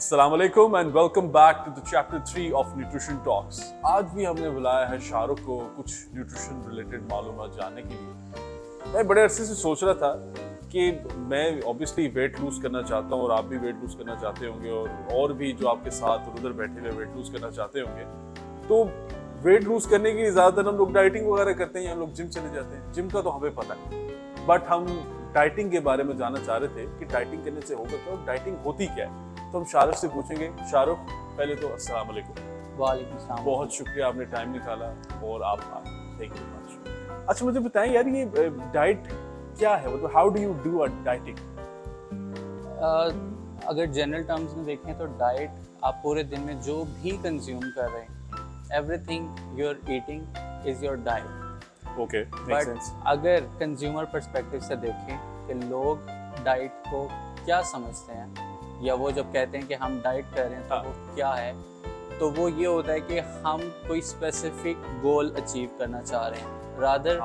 अस्सलाम वालेकुम and welcome back to the chapter 3 of nutrition talks. आज भी हमने बुलाया है शाहरुख को कुछ न्यूट्रिशन रिलेटेड मालूमात जानने के लिए। मैं बड़े अरसे से सोच रहा था कि मैं ऑब्वियसली वेट लूज करना चाहता हूँ और आप भी वेट लूज करना चाहते होंगे और भी जो आपके साथ उधर बैठे हुए वेट लूज करना चाहते होंगे। तो वेट लूज करने के लिए ज़्यादातर हम लोग डाइटिंग वगैरह करते हैं या हम लोग जिम चले जाते हैं। जिम का तो हमें पता है, बट हम डाइटिंग के बारे में जानना चाह रहे थे कि डाइटिंग करने से होगा क्या और डाइटिंग होती क्या है। तो हम शाहरुख से पूछेंगे। शाहरुख, पहले तो अस्सलाम वालेकुम। वालेकुम सलाम। बहुत शुक्रिया, आपने टाइम निकाला और आप थैंक यू मच। अच्छा, मुझे बताएं यार, ये डाइट क्या है, मतलब how do you do a dieting? अगर जनरल टर्म्स में देखें तो डाइट आप पूरे दिन में जो भी कंज्यूम कर रहे हैं, everything you are eating is your diet. Okay, but अगर कंज्यूमर पर्सपेक्टिव से देखें कि लोग डाइट को क्या समझते हैं, या वो जब कहते हैं कि हम डाइट कर रहे हैं तो वो क्या है, तो वो ये होता है कि हम कोई स्पेसिफिक गोल अचीव करना चाह रहे हैं, रादर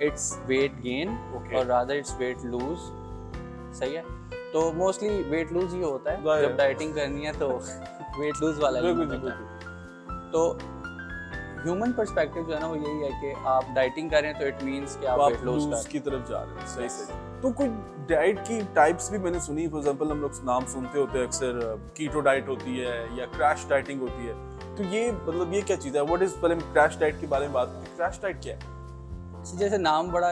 इट्स वेट गेन और रादर इट्स वेट लूज। सही है, तो मोस्टली वेट लूज ही होता है जब डाइटिंग करनी है, तो वेट लूज वाला ही होता है। तो ह्यूमन पर्सपेक्टिव जो है ना, वो यही है कि आप डाइटिंग कर रहे हैं तो इट मींस कि आप वेट लूज की तरफ जा रहे हैं। सही सही। तो कोई डाइट की टाइप्स भी मैंने सुनी, फॉर एग्जांपल हम लोग नाम सुनते होते हैं अक्सर, कीटो डाइट होती है या क्रैश डाइटिंग होती है। तो ये मतलब ये क्या चीज़ है? व्हाट इज, पहले क्रैश डाइट के बारे में बात करते हैं। क्रैश डाइट क्या है? जैसे नाम बड़ा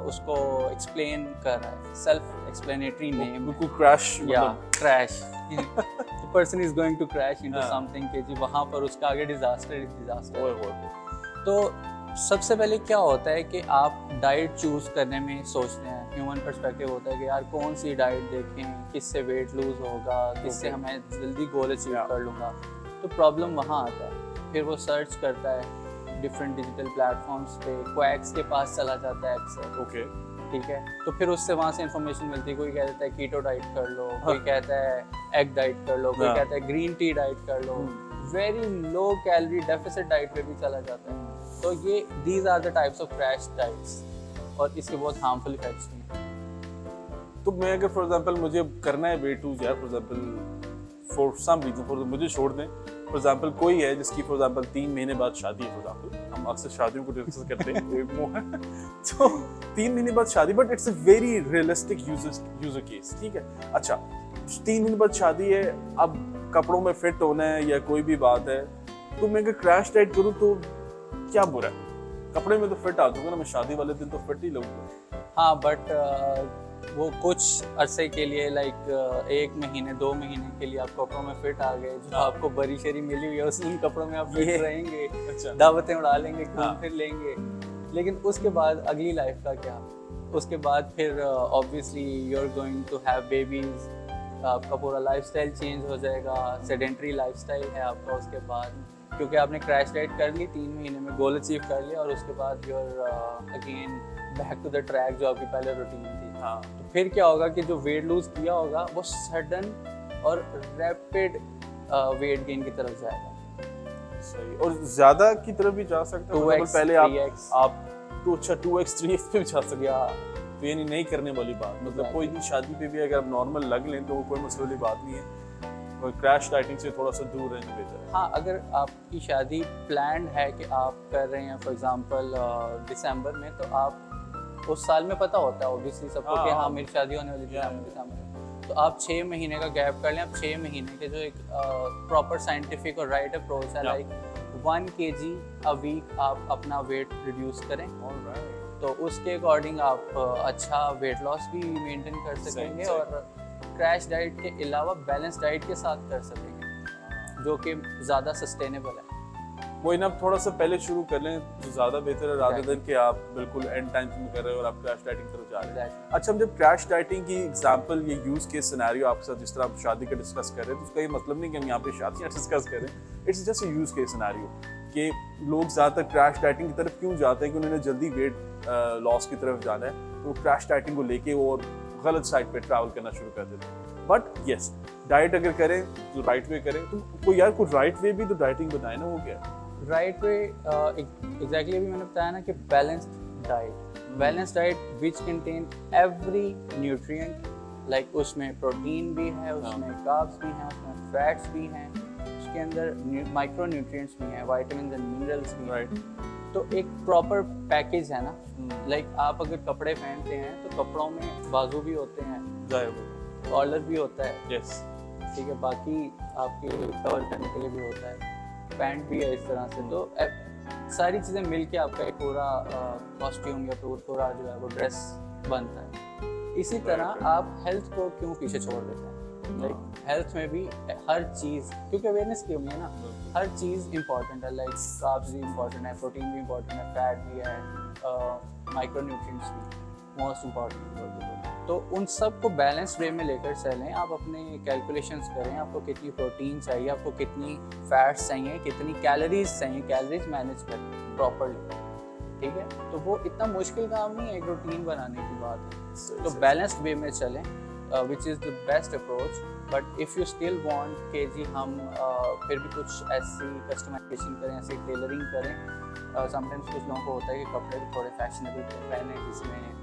उसको एक्सप्लेन कर रहा है, सेल्फ एक्सप्लेनेटरी नेम। बिल्कुल क्रैश, या crash the person is going to crash into something के जी, वहां पर उसका आगे डिजास्टर। तो सबसे पहले क्या होता है कि आप डाइट चूज करने में सोचते हैं, ह्यूमन पर्सपेक्टिव होता है कि यार कौन सी डाइट देखें, किससे वेट लूज होगा, किससे हमें जल्दी गोल अचीव कर लूँगा। तो प्रॉब्लम वहाँ आता है। फिर वो सर्च करता है डिफरेंट डिजिटल प्लेटफॉर्म्स पे, क्वैक्स के पास चला जाता है अक्सर। ओके, ठीक है, तो फिर उससे वहाँ से इंफॉर्मेशन मिलती है। कोई कहता है कीटो डाइट कर लो, कोई कहता है एग डाइट कर लो, कोई कहता है ग्रीन टी डाइट कर लो, very low calorie deficit diet पे भी चला जाता है। तो ये these are the types of crash diets, और इसके बहुत हार्मफुल इफेक्ट्स भी हैं। तो मैं अगर फॉर एग्जांपल मुझे करना है वेट लूज, या for example for some reason for मुझे छोड़ दें, फॉर एग्जांपल कोई है जिसकी फॉर एग्जांपल 3 महीने बाद शादी है, फॉर एग्जांपल हम अक्सर शादियों को डिस्कस करते हैं तो 3 महीने बाद शादी, but it's a very realistic user case. ठीक है, अच्छा 3 महीने बाद शादी है, अब कपड़ों में फिट होना है या कोई भी बात है, तो मैं अगर क्रैश डाइट करूँ तो क्या बुरा है? कपड़े में तो फिट आ जाऊंगा ना, मैं शादी वाले दिन तो फिट ही लगूंगा। हाँ, बट वो कुछ अरसे के लिए, लाइक 1 महीने 2 महीने के लिए आप कपड़ों में फिट आ गए, जो आपको बरी शरी मिली हुई है उन कपड़ों में आप फिट रहेंगे। अच्छा। दावतें उड़ा लेंगे, घूम फिर लेंगे, लेकिन उसके बाद अगली लाइफ का क्या? उसके बाद फिर obviously you are going to have babies, आपका पूरा लाइफस्टाइल चेंज हो जाएगा, सेडेंटरी लाइफस्टाइल है आपका उसके बाद, क्योंकि आपने क्रैश डाइट कर ली, 3 महीने में गोल अचीव कर लिया, और उसके बाद you are again back to the track जो आपकी पहले रूटीन थी। हाँ, तो फिर क्या होगा कि जो वेट लूज किया होगा वो सडन और रैपिड वेट गेन की तरफ जाएगा। सही, और ज्यादा की तरफ भी जा सकता है। 2x, पहले 3x, आप तो अच्छा 2x 3x पे भी जा सकते हैं। तो ये नहीं करने वाली बात, मतलब कोई भी शादी पे भी अगर आप नॉर्मल लग लें तो वो कोई मसले वाली बात नहीं है। और क्रैश डाइटिंग से थोड़ा सा दूर रहना बेहतर है। हाँ, अगर आपकी शादी प्लान्ड है कि आप कर रहे हैं फॉर एग्जांपल दिसंबर में, तो आप उस साल में पता होता है ऑब्वियसली सबको कि हाँ मेरी शादी होने वाली दिसंबर में, तो आप 6 महीने का गैप कर लें। आप 6 महीने के जो एक प्रॉपर साइंटिफिक और राइट अप्रोच है, लाइक 1 kg अ वीक आप अपना वेट रिड्यूस करें। तो उसके अकॉर्डिंग आप अच्छा वेट लॉस भी मेंटेन कर सकेंगे, और क्रैश डाइट के अलावा बैलेंस डाइट के साथ कर सकेंगे, जो कि ज़्यादा सस्टेनेबल है। वो इन्हें थोड़ा सा पहले शुरू कर लें तो ज़्यादा बेहतर है, रादर देन कि आप बिल्कुल एंड टाइम में कर रहे हो और आप क्रैश डाइटिंग तरफ जा रहे हैं। अच्छा, हम जब क्रैश डाइटिंग की एग्जांपल, ये यूज केस सिनेरियो आपके साथ जिस तरह आप शादी का डिस्कस कर रहे हैं, तो उसका ये मतलब नहीं कि हम यहाँ पे शादियाँ डिस्कस कर रहे हैं। It's just use case scenario कि लोग ज़्यादातर क्रैश डाइटिंग की तरफ क्यों जाते हैं कि उन्होंने जल्दी वेट लॉस की तरफ जाना है, तो क्रैश डाइटिंग को लेके वो गलत साइड पे ट्रैवल करना शुरू कर देते हैं। बट यस, डाइट अगर करें तो राइट वे करें, तो कोई यार कोई राइट वे भी तो डाइटिंग बताए ना, वो क्या राइट वे? एग्जैक्टली अभी मैंने बताया ना कि balanced diet which contain every nutrient, like उसमें प्रोटीन भी है, उसमें कार्ब्स भी हैं, उसमें फैट्स भी हैं, उसके अंदर माइक्रो न्यूट्रिएंट्स भी हैं, विटामिन एंड मिनरल्स भी हैं। राइट। तो एक प्रॉपर पैकेज है ना। लाइक आप अगर कपड़े पहनते हैं तो कपड़ों में बाजू भी होते हैं, जाहिर। कॉलर भी होता है, यस। ठीक है, बाकी आपके कवर करने के लिए भी होता है, पैंट भी है इस तरह से। तो सारी चीज़ें मिलके आपका एक पूरा कॉस्ट्यूम या पूरा जो है वो ड्रेस बनता है। इसी तरह आप हेल्थ को क्यों पीछे छोड़ देते हैं? लाइक हेल्थ में भी हर चीज़, क्योंकि अवेयरनेस की कमी है ना, हर चीज़ इंपॉर्टेंट है। लाइक कार्ब्स भी इंपॉर्टेंट है, प्रोटीन भी इंपॉर्टेंट है, फैट भी है, माइक्रो न्यूट्रिएंट्स भी मोस्ट इम्पॉर्टेंट। तो उन सब को बैलेंस वे में लेकर चलें। आप अपने कैलकुलेशंस करें, आपको कितनी प्रोटीन चाहिए, आपको कितनी फैट्स चाहिए, कितनी कैलोरीज चाहिए, कैलोरीज मैनेज करें प्रॉपरली, ठीक है। तो वो इतना मुश्किल काम नहीं है एक रूटीन बनाने की बात है। तो बैलेंस्ड वे में चलें, which is the best approach. But if you still want कि जी हम फिर भी कुछ ऐसी कस्टमाइजेशन करें, ऐसी टेलरिंग करें, समटाइम्स कुछ लोगों को होता है कि कपड़े भी थोड़े फैशनेबल पहने, जिसमें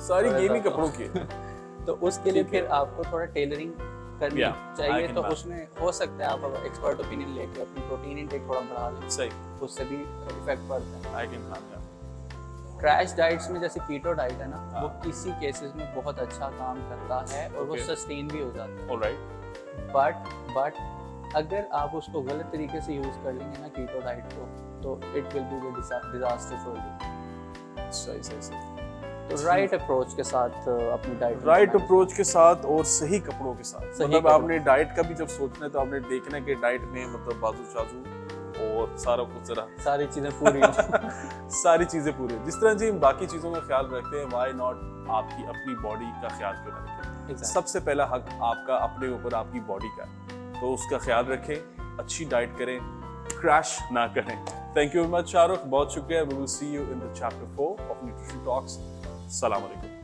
सारी गेम ही कपड़ों की है। तो उसके लिए फिर आपको थोड़ा टेलरिंग करनी चाहिए। तो imagine. उसमें हो सकता है आप एक्सपर्ट ओपिनियन लेके अपनी प्रोटीन इनटेक थोड़ा बढ़ा लें, सही। उससे भी इफेक्ट पड़ता है। I can have crash diets में जैसे कीटो डाइट है ना, वो किसी केसेस में बहुत अच्छा काम करता है और वो Okay. सस्टेन भी हो जाता है। ऑलराइट। बट अगर आप उसको गलत तरीके से यूज कर लेंगे ना कीटो डाइट को, तो it will be disaster for you. सही सही सही। तो राइट अप्रोच के साथ अपनी डाइट, राइट अप्रोच के साथ और सही कपड़ों के साथ। सही मतलब कपड़ों। आपने डाइट का भी जब सोचना है तो आपने देखना है कि डाइट में मतलब बाजू शाजू और सारा कुछ जरा सारी चीजें पूरी सारी चीजें पूरी। जिस तरह जी हम बाकी चीजों का ख्याल रखते हैं, व्हाई नॉट आपकी अपनी बॉडी का ख्याल क्यों ना रखें। Exactly. सबसे पहला हक आपका अपने ऊपर, आपकी बॉडी का है। तो उसका ख्याल रखें, अच्छी डाइट करें, क्रैश ना करें। Thank you very much Shahrukh, बहुत शुक्रिया। We will see you in the chapter 4 of nutrition talks. सलाम अलैकुम।